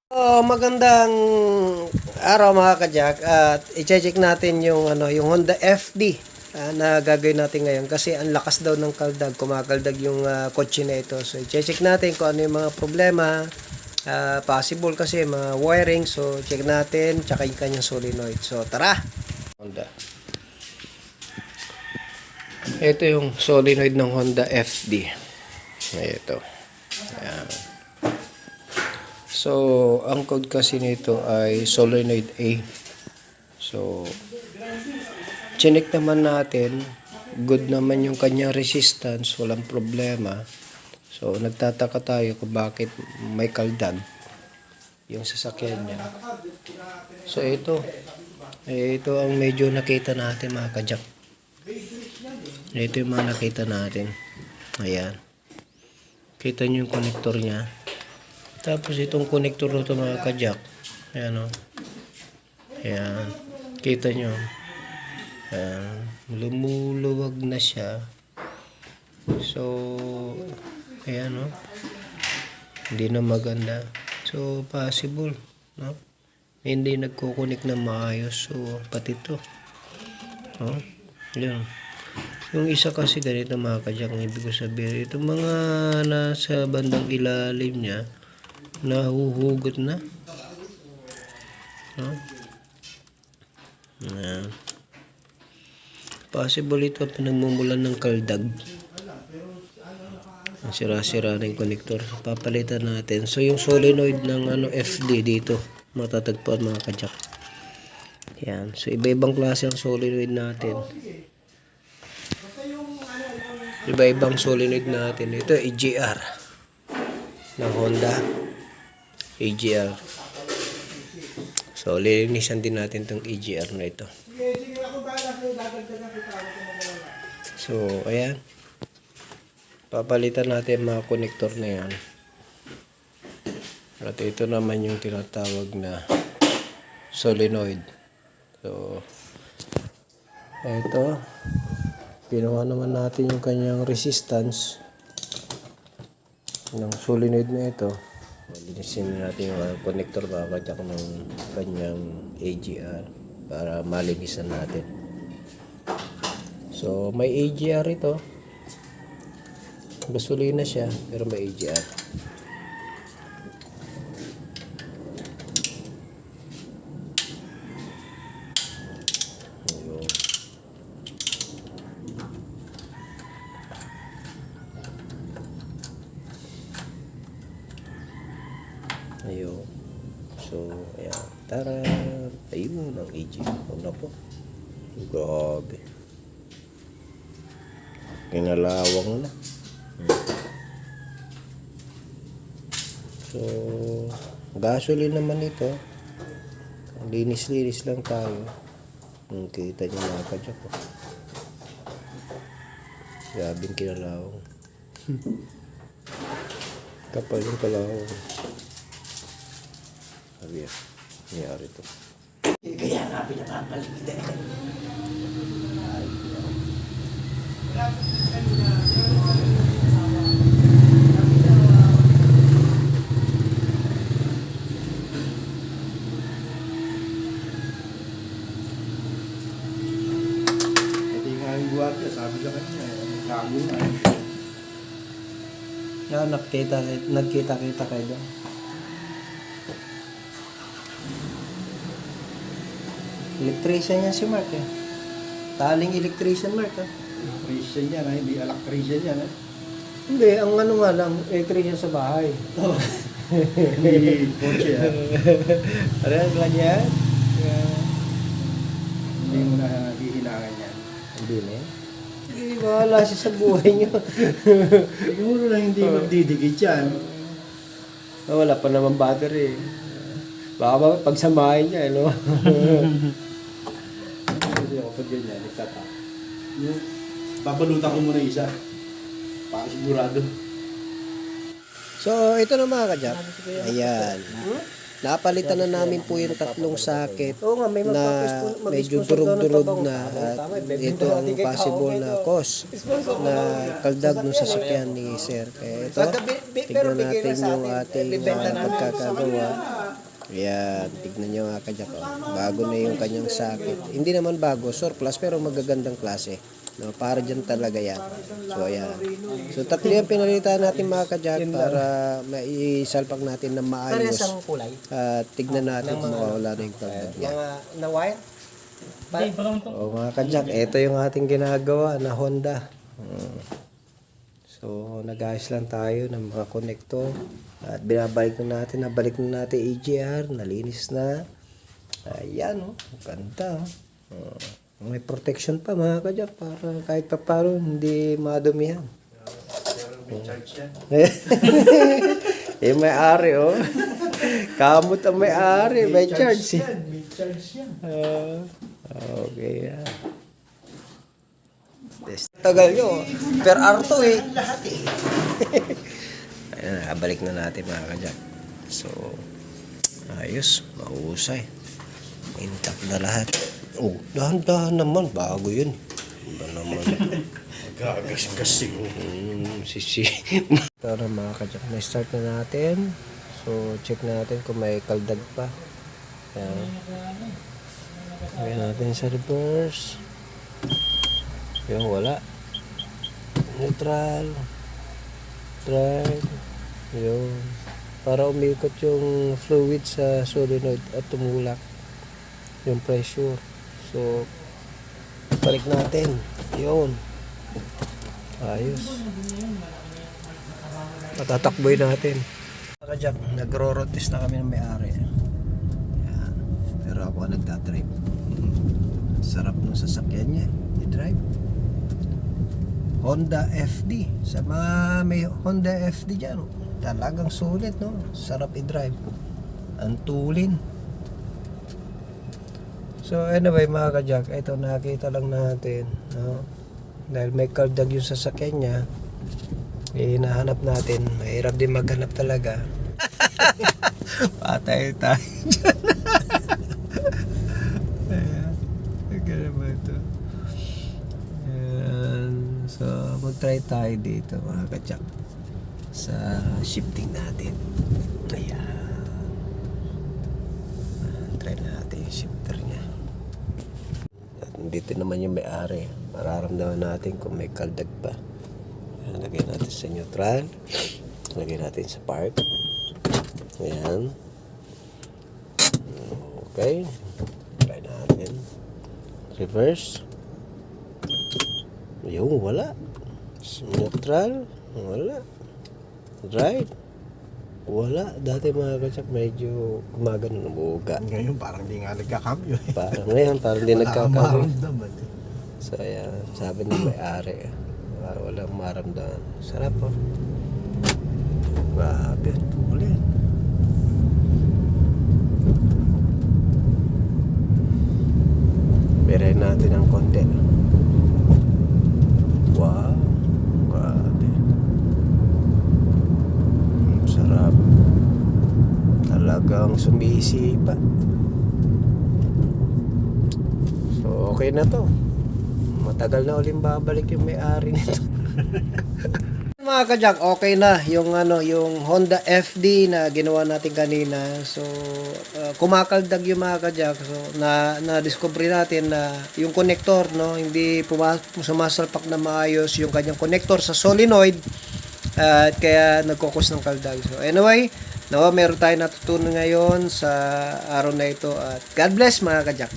Magandang araw mga kajak at i-check natin yung yung Honda FD na gagawin natin ngayon kasi ang lakas daw ng kaldag, kumakaldag yung kotse na ito. So i-check natin kung ano yung mga problema, possible kasi mga wiring. So check natin tsaka yung kanyang solenoid. So tara. Honda. Ito yung solenoid ng Honda FD. Ito. Ayan. So, ang code kasi nito ay solenoid A. So, chinik naman natin. Good naman yung kanyang resistance. Walang problema. So, nagtataka tayo kung bakit may kaldag yung sasakyan niya. So, ito. Ito ang medyo nakita natin mga kajak. Ito yung mga nakita natin. Ayan. Kita nyo yung connector niya. Tapos itong connector nito mga kajak. Ayan o. Ayan. Kita nyo. Ayan. Lumuluwag na siya. So, ayan o. Hindi na maganda. So, possible. No? Hindi nagkukunik na maayos. So, pati ito. No? Ayan. Yung isa kasi ganito mga kajak. Ibig ko sabihin. Itong mga nasa bandang ilalim niya. Nahuhugot na. No? Possible ito pinagmumulan ng kaldag. Sira-sira na yung connector. Papalitan natin. So yung solenoid ng FD dito matatagpuan mga kajak. Yan. So iba-ibang klase ang solenoid natin. Iba-ibang solenoid natin. Ito AGR ng Honda. AGR. So, lilinisan din natin itong AGR na ito. So, ayan. Papalitan natin mga connector na yan. At ito naman yung tinatawag na solenoid. So, ito. Ginawa naman natin yung kanyang resistance ng solenoid na ito. Linisin natin yung connector kakadyak ng kanyang AGR para malinisan natin. So may AGR ito. Gasolina siya pero may AGR. Ayun. So, ayan. Tara. Ayun ang AG. Ano po? Grabe. Kinalawang na. So, gasoline naman ito. Linis-linis lang tayo. Kita nyo mga kadyak po. Grabing kinalawang. Kapal yung kalawang. Sabi yan, nangyari ito. Kaya nga pinapapalit eh. Hindi nga yung buhat niya, sabi sa kanya, gago na eh. Yan, nagkita-kita kayo doon. Electrician yan si Mark eh. Taling electrician Mark eh. Electrician yan, hindi electrician yan eh. Hindi, ang ano nga lang, electrician sa bahay. Hindi kotse ah. Ano lang yan? Hindi mo na hihinangan yan. Hindi na yan. Hindi, bahala siya sa buhay niyo. Siguro na hindi magdidikit yan. Wala pa naman battery eh. Baka pagsamahin niya, ano? Kasi ako pag ganyan, nagtata. Babalutan ko muna isa. Para sigurado. So, ito na mga kajak. Ayan. Napalitan na namin po yung tatlong socket na medyo durog-durog na at ito ang possible na cause na kaldag ng sasakyan ni Sir. Kaya ito, tignan natin yung ating pagkakagawa. Ayan, tignan nyo mga kajak. Oh. Bago na yung kanyang sakit. Hindi naman bago, surplus, pero magagandang klase. No, para dyan talaga yan. So, ayan. So, tatlo yung pinalitan natin mga kajak para maisalpak natin na maayos. Parehas ang kulay. At tignan natin kung mawala na yung kaldag niya. Mga na-wire. O mga kajak, ito yung ating ginagawa na Honda. So, nag-ayos lang tayo ng mga connector. At binabalik na natin, nabalik na natin EGR, nalinis na. Ayan, oh, ganda. May protection pa mga kajak para kahit pa paano hindi madumihan. May charge yan. May-ari, oh. Kamot ang may-ari, may charge. May charge yan. Okay, yan. Tagal nyo. Per arto eh. Lahat eh. Ayan, nakabalik na natin mga kajak. So, ayos. Mahusay. Intact na lahat. Oh, dahan-dahan naman. Bago yun. Iba naman. Gagas-gas Sisi. Ito na mga kajak. Na-start na natin. So, check natin kung may kaldag pa. Ayan. Ayan natin sa reverse. Yung wala. Neutral. Drive. Yun. Para umikot yung fluid sa solenoid at tumulak yung pressure. So, balik natin. Yun. Ayos. Patatakboy natin. Kajak, nagro-road test na kami ng may-ari. Yan. Pero ako ang nagdadrive. Sarap ng sasakyan niya. I-drive. Honda FD. Sa mga may Honda FD dyan, talagang sulit, no? Sarap i-drive. Ang tulin. So anyway mga kajak, ito nakita lang natin, no? Dahil may kaldag yung sasakyan niya, hinahanap natin. Mahirap din maghanap talaga. Patay tayo dyan. Ganun ba ito? Ayan. So, mag-try tayo dito mga kajak sa shifting natin. Ayan. Try natin yung shifter niya. At dito naman yung may-ari. Mararamdaman natin kung may kaldag pa. Ayan, lagay natin sa neutral. Lagay natin sa park. Ayan. Okay. Try natin. Reverse. Yung wala. Neutral. Wala. Right. Wala. Dati mga kachak medyo gumagano ng buga. Ngayon parang di nga nagkakambyo eh. Parang ngayon, parang di Wala kang nagkakaroon. maramdaman eh. So ayan, sabi ng may-ari. Walang maramdaman. Sarap po. Grabe. Ulit. Birahin natin ang konti. Wow. Grabe. Sarap. Talagang sumisipa. So okay na to. Matagal na uling babalik yung may-ari nito. Mga kajak, okay na yung yung Honda FD na ginawa natin kanina. So kumakaldag yung mga kajak. So na discover natin na yung connector, no, hindi sumasalpak na maayos yung kanyang connector sa solenoid at kaya nagkukos ng kaldag. So anyway, meron tayong natutunan ngayon sa araw na ito at God bless mga kajak.